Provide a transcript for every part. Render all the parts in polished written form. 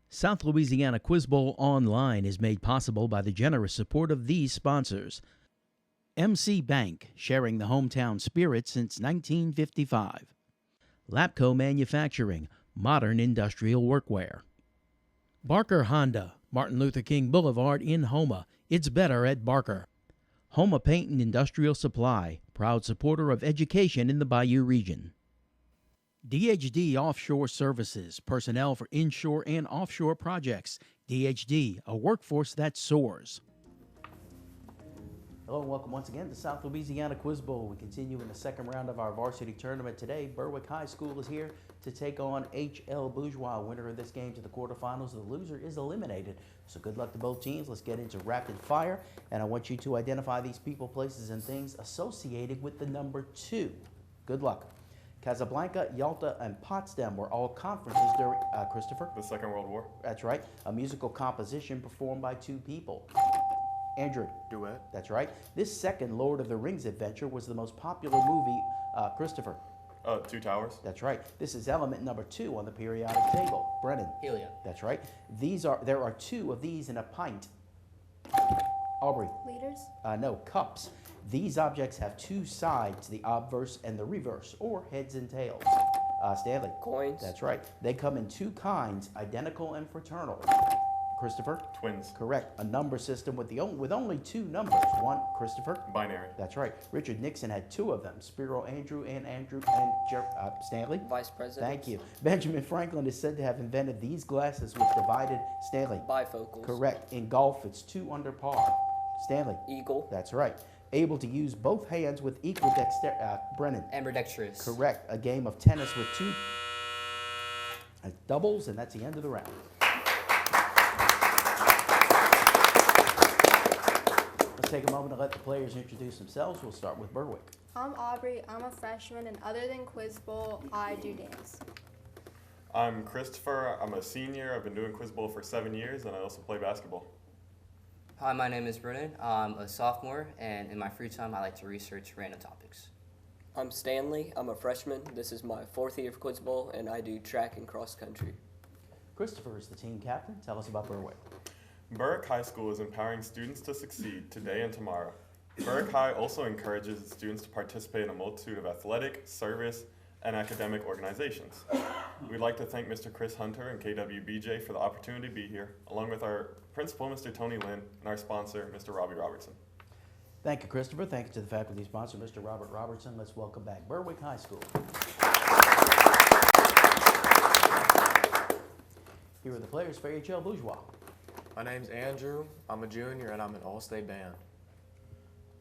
South Louisiana Quiz Bowl Online is made possible by the generous support of these sponsors. MC Bank, sharing the hometown spirit since 1955. Lapco Manufacturing, modern industrial workwear. Barker Honda, Martin Luther King Boulevard in Houma. It's better at Barker. Houma Paint and Industrial Supply, proud supporter of education in the Bayou region. DHD Offshore Services, personnel for inshore and offshore projects. DHD, a workforce that soars. Hello and welcome once again to South Louisiana Quiz Bowl. We continue in the second round of our varsity tournament today. Berwick High School is here to take on HL Bourgeois. Winner of this game to the quarterfinals. The loser is eliminated. So good luck to both teams. Let's get into rapid fire. And I want you to identify these people, places, and things associated with the number 2. Good luck. Casablanca, Yalta, and Potsdam were all conferences during, Christopher? The Second World War. That's right. A musical composition performed by 2 people. Andrew? Duet. That's right. This second Lord of the Rings adventure was the most popular movie. Christopher? 2 Towers. That's right. This is element number 2 on the periodic table. Brennan? Helium. That's right. There are 2 of these in a pint. Aubrey? Liters? No, cups. These objects have 2 sides, the obverse and the reverse, or heads and tails. Stanley? Coins. That's right. They come in 2 kinds, identical and fraternal. Christopher? Twins. Correct. A number system with only 2 numbers. 1, Christopher? Binary. That's right. Richard Nixon had 2 of them, Spiro Andrew and Stanley? Vice President. Thank you. Benjamin Franklin is said to have invented these glasses with divided. Stanley? Bifocals. Correct. In golf, it's 2 under par. Stanley? Eagle. That's right. Able to use both hands with equal dexterity. Brennan? Ambidextrous. Correct. A game of tennis with 2 doubles, and that's the end of the round. Let's take a moment to let the players introduce themselves. We'll start with Berwick. I'm Aubrey. I'm a freshman, and other than Quiz Bowl, I do dance. I'm Christopher. I'm a senior. I've been doing Quiz Bowl for 7 years, and I also play basketball. Hi, my name is Brennan. I'm a sophomore, and in my free time, I like to research random topics. I'm Stanley. I'm a freshman. This is my 4th year of Quiz Bowl, and I do track and cross country. Christopher is the team captain. Tell us about Berwick. Berwick High School is empowering students to succeed today and tomorrow. Berwick High also encourages its students to participate in a multitude of athletic, service, and academic organizations. We'd like to thank Mr. Chris Hunter and KWBJ for the opportunity to be here, along with our principal, Mr. Tony Lynn, and our sponsor, Mr. Robbie Robertson. Thank you, Christopher. Thank you to the faculty sponsor, Mr. Robert Robertson. Let's welcome back Berwick High School. Here are the players for HL Bourgeois. My name's Andrew. I'm a junior and I'm an all-state band.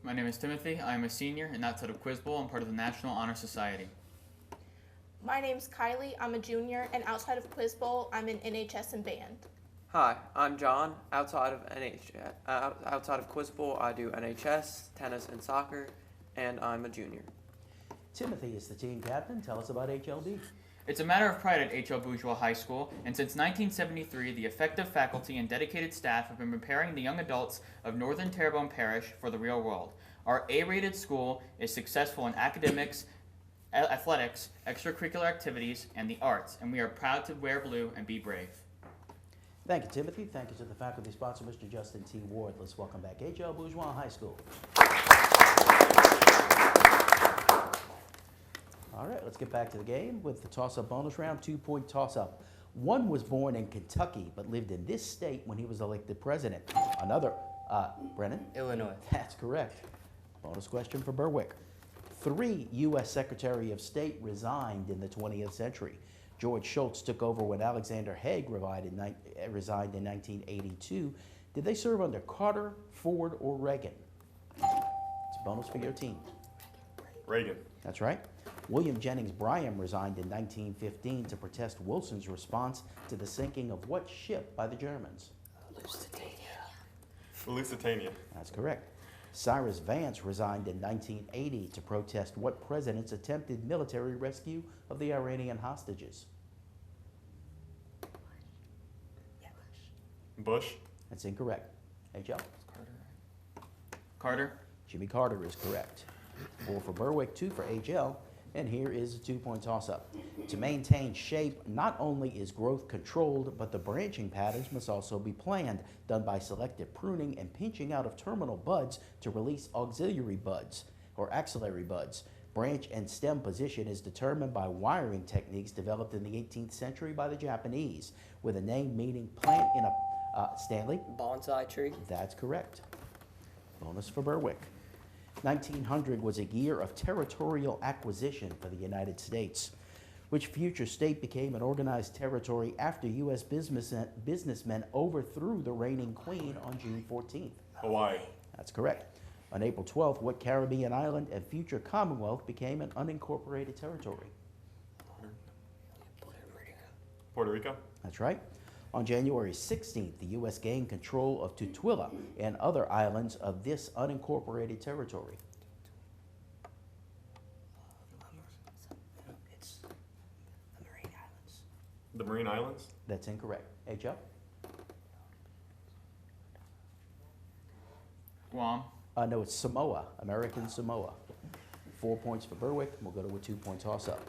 My name is Timothy. I am a senior, and outside of Quiz Bowl, I'm part of the National Honor Society. My name's Kylie. I'm a junior, and outside of Quiz Bowl, I'm in NHS and band. Hi, I'm John. Outside of Quiz Bowl, I do NHS, tennis, and soccer, and I'm a junior. Timothy is the team captain. Tell us about HLB. It's a matter of pride at HL Bourgeois High School, and since 1973, the effective faculty and dedicated staff have been preparing the young adults of Northern Terrebonne Parish for the real world. Our A-rated school is successful in academics, athletics, extracurricular activities, and the arts, and we are proud to wear blue and be brave. Thank you, Timothy. Thank you to the faculty sponsor, Mr. Justin T. Ward. Let's welcome back HL Bourgeois High School. All right, let's get back to the game with the toss-up bonus round, 2-point toss-up. One was born in Kentucky but lived in this state when he was elected president. Another, Brennan? Illinois. That's correct. Bonus question for Berwick. 3 U.S. Secretary of State resigned in the 20th century. George Shultz took over when Alexander Haig resigned in 1982. Did they serve under Carter, Ford, or Reagan? It's a bonus for your team. Reagan. That's right. William Jennings Bryan resigned in 1915 to protest Wilson's response to the sinking of what ship by the Germans? Lusitania. That's correct. Cyrus Vance resigned in 1980 to protest what president's attempted military rescue of the Iranian hostages? Bush. That's incorrect. HL? Carter. Jimmy Carter is correct. 4 for Berwick, 2 for HL. And here is a 2-point toss-up. To maintain shape, not only is growth controlled, but the branching patterns must also be planned, done by selective pruning and pinching out of terminal buds to release auxiliary buds or axillary buds. Branch and stem position is determined by wiring techniques developed in the 18th century by the Japanese, with a name meaning plant in a Stanley? Bonsai tree. That's correct. Bonus for Berwick. 1900 was a year of territorial acquisition for the United States. Which future state became an organized territory after U.S. businessmen overthrew the reigning queen on June 14th? Hawaii. That's correct. On April 12th, what Caribbean island and future Commonwealth became an unincorporated territory? Puerto Rico. That's right. On January 16th, the U.S. gained control of Tutuila and other islands of this unincorporated territory. It's the Marine Islands. The Marine Islands. That's incorrect. H.L.? Guam. No, it's Samoa, American Samoa. 4 points for Berwick. We'll go to a 2-point toss-up.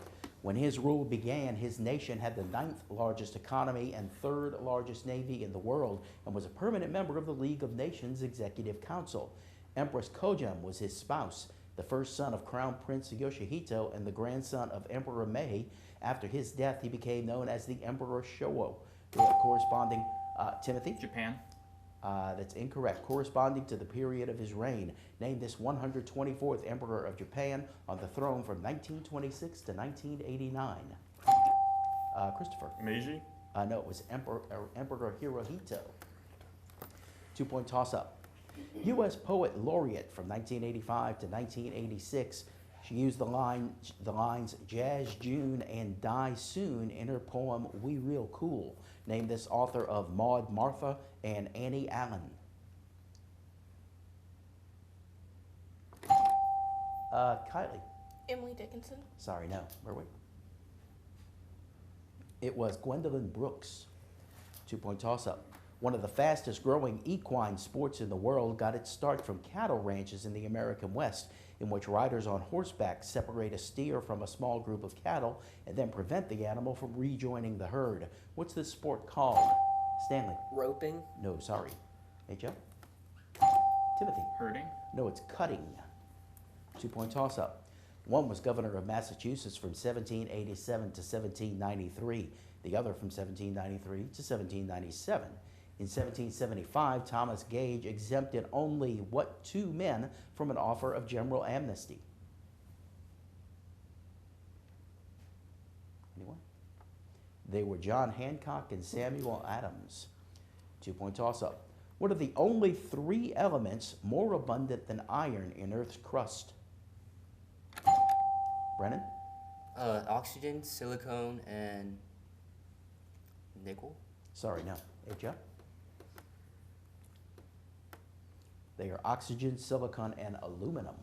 When his rule began, his nation had the 9th largest economy and 3rd largest navy in the world and was a permanent member of the League of Nations Executive Council. Empress Kojam was his spouse, the first son of Crown Prince Yoshihito and the grandson of Emperor Meiji. After his death, he became known as the Emperor Showa. Corresponding, Timothy? Japan. That's incorrect. Corresponding to the period of his reign. Name this 124th Emperor of Japan on the throne from 1926 to 1989. Christopher? Meiji. No, it was Emperor Hirohito. 2-point toss-up. U.S. Poet Laureate from 1985 to 1986. She used the lines Jazz June and Die Soon in her poem We Real Cool. Name this author of Maud Martha and Annie Allen. Kylie. Emily Dickinson. Sorry, no. Where were we? It was Gwendolyn Brooks. 2-point toss-up. One of the fastest growing equine sports in the world got its start from cattle ranches in the American West, in which riders on horseback separate a steer from a small group of cattle and then prevent the animal from rejoining the herd. What's this sport called? Stanley? Roping. No, sorry. H.L.? Timothy? Herding. No, it's cutting. 2-point toss-up. One was governor of Massachusetts from 1787 to 1793, the other from 1793 to 1797. In 1775, Thomas Gage exempted only what 2 men from an offer of general amnesty? Anyone? They were John Hancock and Samuel Adams. 2-point toss-up. What are the only 3 elements more abundant than iron in Earth's crust? Brennan? Oxygen, silicone, and nickel. Sorry, no. H.L.? They are oxygen, silicon, and aluminum.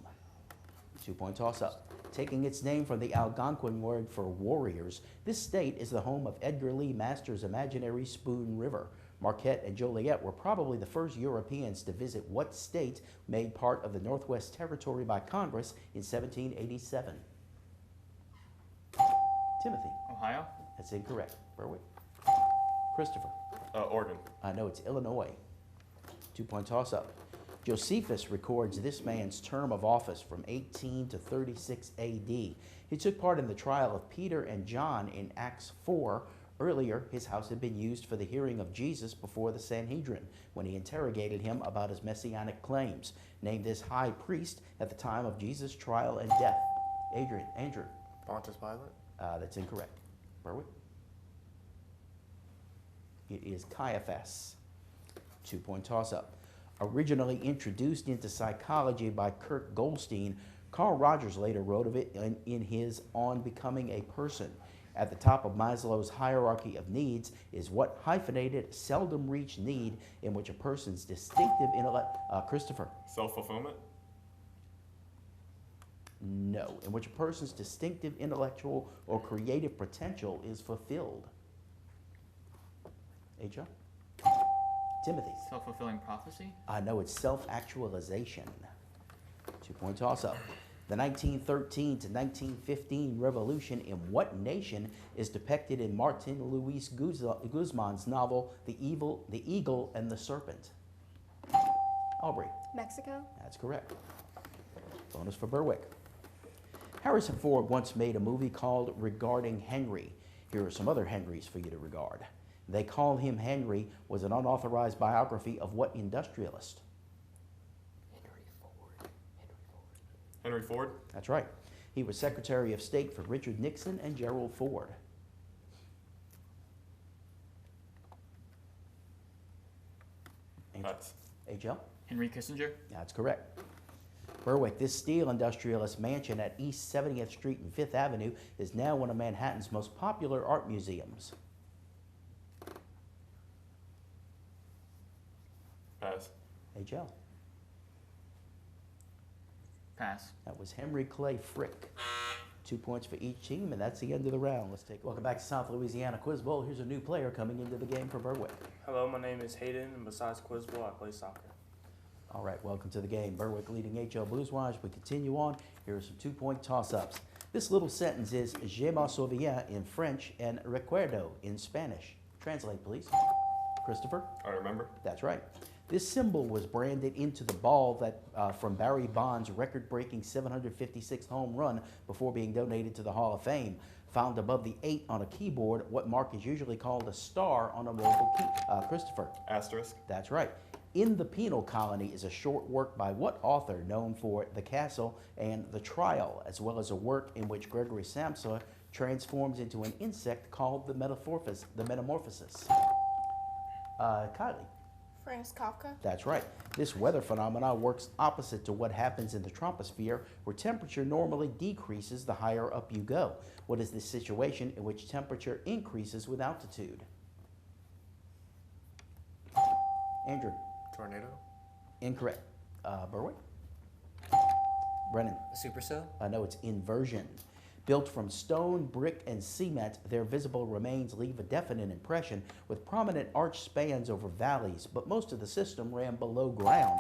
2-point toss-up. Taking its name from the Algonquin word for warriors, this state is the home of Edgar Lee Masters' imaginary Spoon River. Marquette and Joliet were probably the first Europeans to visit what state made part of the Northwest Territory by Congress in 1787? Timothy? Ohio. That's incorrect. Berwick? Christopher? Oregon. No, it's Illinois. 2-point toss-up. Josephus records this man's term of office from 18 to 36 A.D. He took part in the trial of Peter and John in Acts 4. Earlier, his house had been used for the hearing of Jesus before the Sanhedrin, when he interrogated him about his messianic claims. Named this high priest at the time of Jesus' trial and death. Andrew. Pontius Pilate. That's incorrect. Berwick? It is Caiaphas. 2-point toss-up. Originally introduced into psychology by Kurt Goldstein, Carl Rogers later wrote of it in his On Becoming a Person. At the top of Maslow's hierarchy of needs is what hyphenated, seldom reached need in which a person's distinctive intellect... Christopher? Self-fulfillment. No, in which a person's distinctive intellectual or creative potential is fulfilled. H.R.? Timothy? Self-fulfilling prophecy. No, it's self-actualization. 2-point toss-up. The 1913 to 1915 revolution in what nation is depicted in Martin Luis Guzman's novel The Eagle and the Serpent? Aubrey. Mexico. That's correct. Bonus for Berwick. Harrison Ford once made a movie called Regarding Henry. Here are some other Henrys for you to regard. They Call Him Henry was an unauthorized biography of what industrialist? Henry Ford. That's right. He was Secretary of State for Richard Nixon and Gerald Ford. Pass. HL? Henry Kissinger. That's correct. Berwick, this steel industrialist mansion at East 70th Street and 5th Avenue is now one of Manhattan's most popular art museums. Pass. HL? Pass. That was Henry Clay Frick. 2 points for each team, and that's the end of the round. Welcome back to South Louisiana Quiz Bowl. Here's a new player coming into the game for Berwick. Hello, my name is Hayden, and besides Quiz Bowl, I play soccer. All right, welcome to the game. Berwick leading HL Bourgeois. We continue on. Here are some 2-point toss-ups. This little sentence is Je m'en souviens in French and recuerdo in Spanish. Translate, please. Christopher? I remember. That's right. This symbol was branded into the ball that from Barry Bonds' record-breaking 756th home run before being donated to the Hall of Fame. Found above the 8 on a keyboard, what mark is usually called a star on a mobile key. Christopher? Asterisk. That's right. In the Penal Colony is a short work by what author known for The Castle and The Trial, as well as a work in which Gregory Samsa transforms into an insect called the Metamorphosis? Kylie? Franz Kafka. That's right. This weather phenomenon works opposite to what happens in the troposphere, where temperature normally decreases the higher up you go. What is this situation in which temperature increases with altitude? Andrew? Tornado. Incorrect. Berwick? Brennan? A supercell? No, it's inversion. Built from stone, brick, and cement, their visible remains leave a definite impression with prominent arch spans over valleys, but most of the system ran below ground.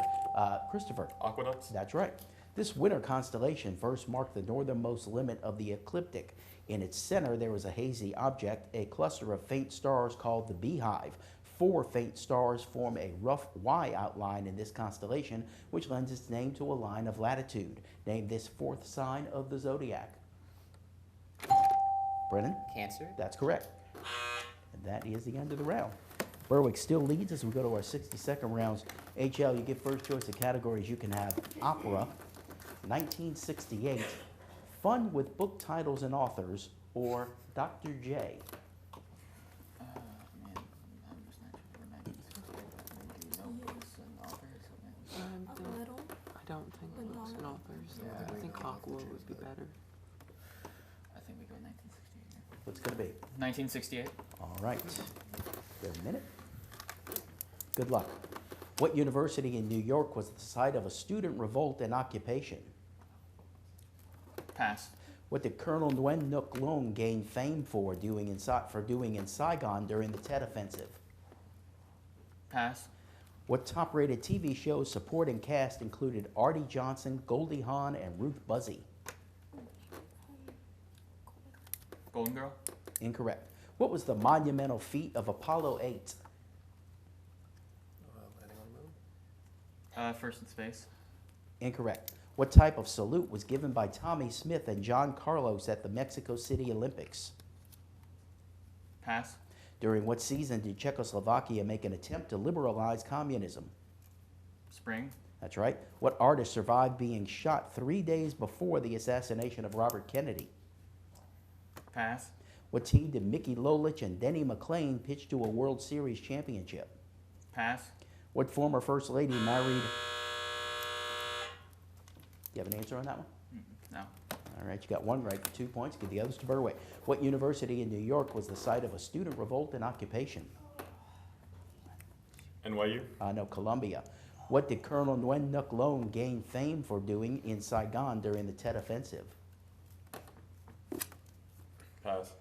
Christopher? Aqueducts. That's right. This winter constellation first marked the northernmost limit of the ecliptic. In its center, there was a hazy object, a cluster of faint stars called the Beehive. 4 faint stars form a rough Y outline in this constellation, which lends its name to a line of latitude. Name this 4th sign of the zodiac. Brennan? Cancer. That's correct. And that is the end of the round. Berwick still leads as we go to our 60-second rounds. HL, you get first choice of categories. You can have opera, 1968, fun with book titles and authors, or Dr. J. I don't think books and authors. I think Hawkwood would be better. I think we go 1968. What's it going to be? 1968. All right. Give it a minute. Good luck. What university in New York was the site of a student revolt and occupation? Pass. What did Colonel Nguyen Ngoc Loong gain fame for doing in Saigon during the Tet Offensive? Pass. What top-rated TV shows supporting cast included Artie Johnson, Goldie Hawn, and Ruth Buzzy? Golden Girl. Incorrect. What was the monumental feat of Apollo 8? Landing on the moon. First in space. Incorrect. What type of salute was given by Tommy Smith and John Carlos at the Mexico City Olympics? Pass. During what season did Czechoslovakia make an attempt to liberalize communism? Spring. That's right. What artist survived being shot 3 days before the assassination of Robert Kennedy? Pass. What team did Mickey Lolich and Denny McClain pitch to a World Series championship? Pass. What former First Lady married... You have an answer on that one? No. All right, you got one right for 2 points. Give the others to Berwick. What university in New York was the site of a student revolt and occupation? NYU. No, Columbia. What did Colonel Nguyen Ngoc Loong gain fame for doing in Saigon during the Tet Offensive? Pass.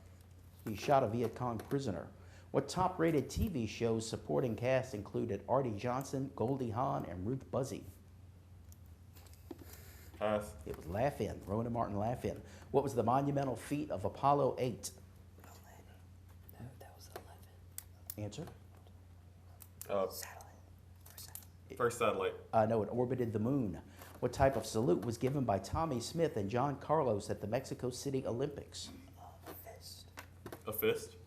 He shot a Viet Cong prisoner. What top-rated TV shows supporting cast included Artie Johnson, Goldie Hawn, and Ruth Buzzy? Pass. It was Laugh In. Rowan and Martin Laugh In. What was the monumental feat of Apollo 8? No, that was 11. Answer? First satellite. No, it orbited the moon. What type of salute was given by Tommy Smith and John Carlos at the Mexico City Olympics? A fist.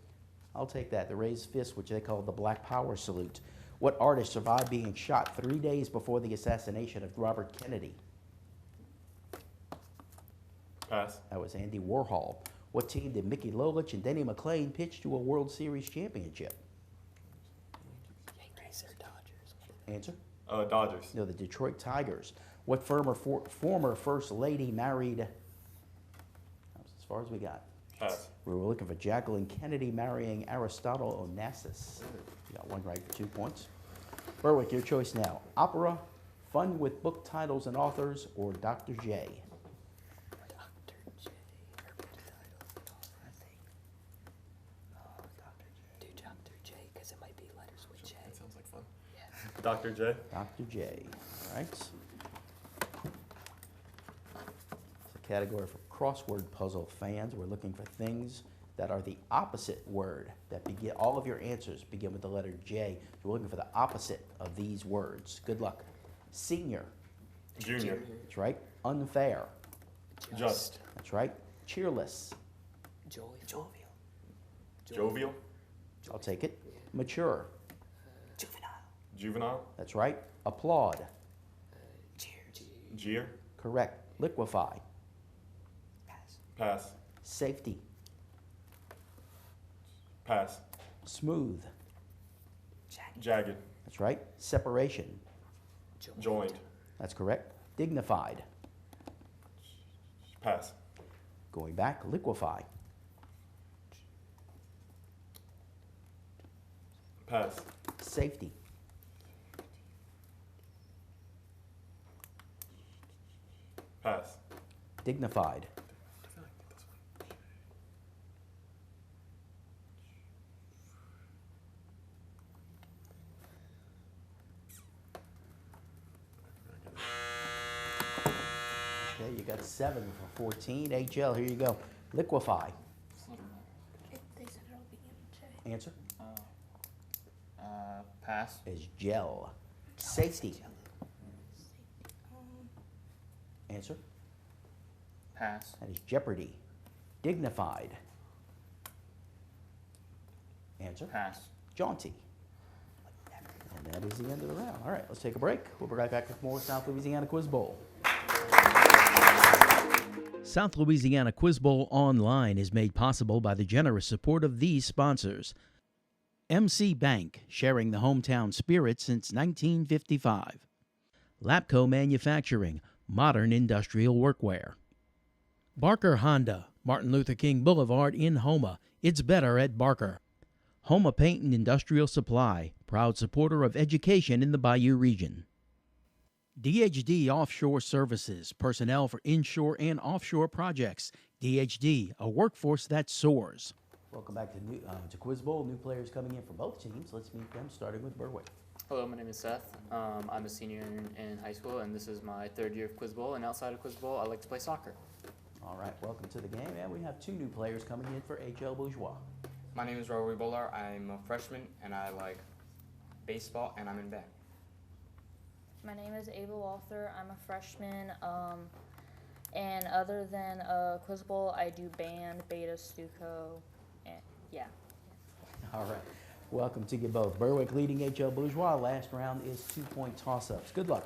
I'll take that. The raised fist, which they call the Black Power salute. What artist survived being shot 3 days before the assassination of Robert Kennedy? Pass. That was Andy Warhol. What team did Mickey Lolich and Denny McClain pitch to a World Series championship? Yankees or Dodgers? Answer? Dodgers. No, the Detroit Tigers. What former First Lady married? That was as far as we got. Pass. We were looking for Jacqueline Kennedy marrying Aristotle Onassis. You got one right for 2 points. Berwick, your choice now. Opera, fun with book titles and authors, or Dr. J? Dr. J. Or book titles and all, I think. Oh, Dr. J. Do Dr. J, because it might be letters with J. That sounds like fun. Yeah. Dr. J. Dr. J. All right. It's a category for crossword puzzle fans. We're looking for things that are the opposite word, that begin, all of your answers begin with the letter J. So we're looking for the opposite of these words. Good luck. Senior. Junior. That's right. Unfair. Just. That's right. Cheerless. Jovial. Jovial. I'll take it. Mature. Juvenile. That's right. Applaud. Cheers. Jeer. Correct. Liquefy. Pass. Safety. Pass. Smooth. Jagged. That's right. Separation. Joined. That's correct. Dignified. Pass. Going back, liquefy. Pass. Safety. Pass. Dignified. Okay, you got 7 for 14. HL, here you go. Liquefy. They said it'll begin with J. Answer Pass. is gel. Safety. Answer. Pass. That is jeopardy. Dignified. Answer. Pass. Jaunty. And that is the end of the round. All right, let's take a break. We'll be right back with more South Louisiana Quiz Bowl. South Louisiana Quiz Bowl Online is made possible by the generous support of these sponsors. MC Bank, sharing the hometown spirit since 1955. Lapco Manufacturing, modern industrial workwear. Barker Honda, Martin Luther King Boulevard in Houma. It's better at Barker. Houma Paint and Industrial Supply, proud supporter of education in the Bayou region. DHD Offshore Services, personnel for inshore and offshore projects. DHD, a workforce that soars. Welcome back to Quiz Bowl. New players coming in from both teams. Let's meet them, starting with Berwick. Hello, my name is Seth. I'm a senior in high school, and this is my 3rd year of Quiz Bowl. And outside of Quiz Bowl, I like to play soccer. All right, welcome to the game. And we have 2 new players coming in for HL Bourgeois. My name is Rory Bolar. I'm a freshman, and I like baseball, and I'm in band. My name is Ava Walther. I'm a freshman, and other than Quiz Bowl, I do band, beta, Stuco, and yeah. All right. Welcome to you both. Berwick leading HL Bourgeois. Last round is 2-point toss-ups. Good luck.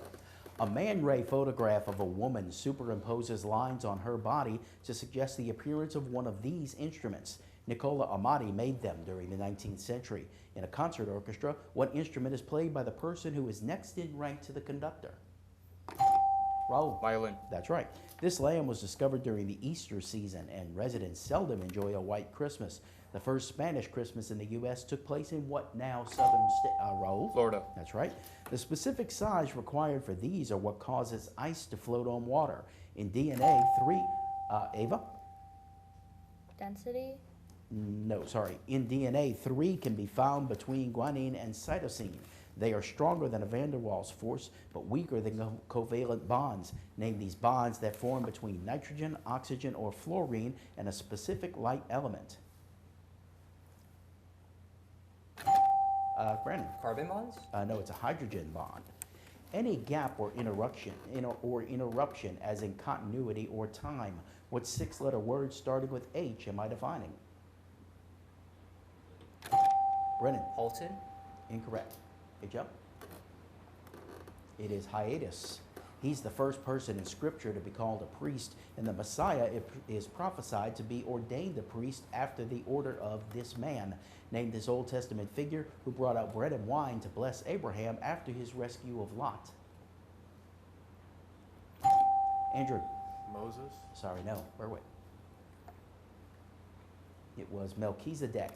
A Man Ray photograph of a woman superimposes lines on her body to suggest the appearance of one of these instruments. Nicola Amati made them during the 19th century. In a concert orchestra, what instrument is played by the person who is next in rank to the conductor? Raul. Violin. That's right. This lamb was discovered during the Easter season, and residents seldom enjoy a white Christmas. The first Spanish Christmas in the U.S. took place in what now southern state? Raul? Florida. That's right. The specific size required for these are what causes ice to float on water. In DNA, 3, Ava? Density? No, sorry. In DNA, 3 can be found between guanine and cytosine. They are stronger than a van der Waals force, but weaker than covalent bonds. Name these bonds that form between nitrogen, oxygen, or fluorine and a specific light element. Brandon? Carbon bonds? No, it's a hydrogen bond. Any gap or interruption, as in continuity or time. What six-letter word starting with H am I defining? Brennan? Halton? Incorrect. Good job. It is hiatus. He's the first person in Scripture to be called a priest, and the Messiah is prophesied to be ordained a priest after the order of this man. Name this Old Testament figure who brought out bread and wine to bless Abraham after his rescue of Lot. Andrew? Moses? Sorry, no. Berwick. It was Melchizedek.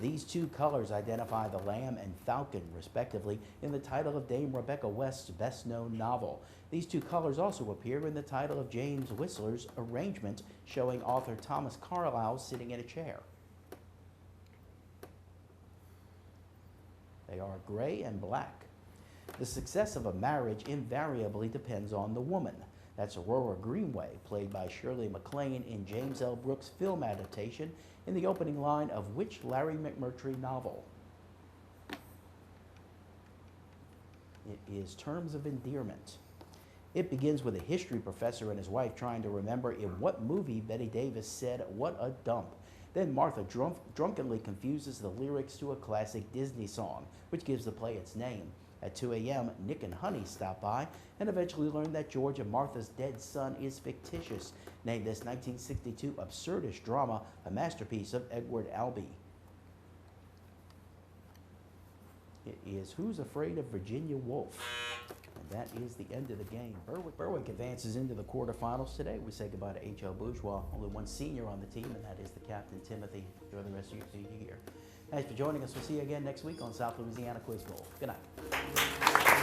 These two colors identify the lamb and falcon, respectively, in the title of Dame Rebecca West's best-known novel. These two colors also appear in the title of James Whistler's Arrangement, showing author Thomas Carlyle sitting in a chair. They are gray and black. The success of a marriage invariably depends on the woman. That's Aurora Greenway, played by Shirley MacLaine in James L. Brooks' film adaptation, in the opening line of which Larry McMurtry novel? It is Terms of Endearment. It begins with a history professor and his wife trying to remember in what movie Betty Davis said, "What a dump." Then Martha drunkenly confuses the lyrics to a classic Disney song, which gives the play its name. At 2 a.m., Nick and Honey stop by and eventually learn that George and Martha's dead son is fictitious. Name this 1962 absurdist drama, a masterpiece of Edward Albee. It is Who's Afraid of Virginia Woolf? And that is the end of the game. Berwick advances into the quarterfinals today. We say goodbye to H.L. Bourgeois. Only one senior on the team, and that is the captain, Timothy. Enjoy the rest of your senior year. Thanks for joining us. We'll see you again next week on South Louisiana Quiz Bowl. Good night.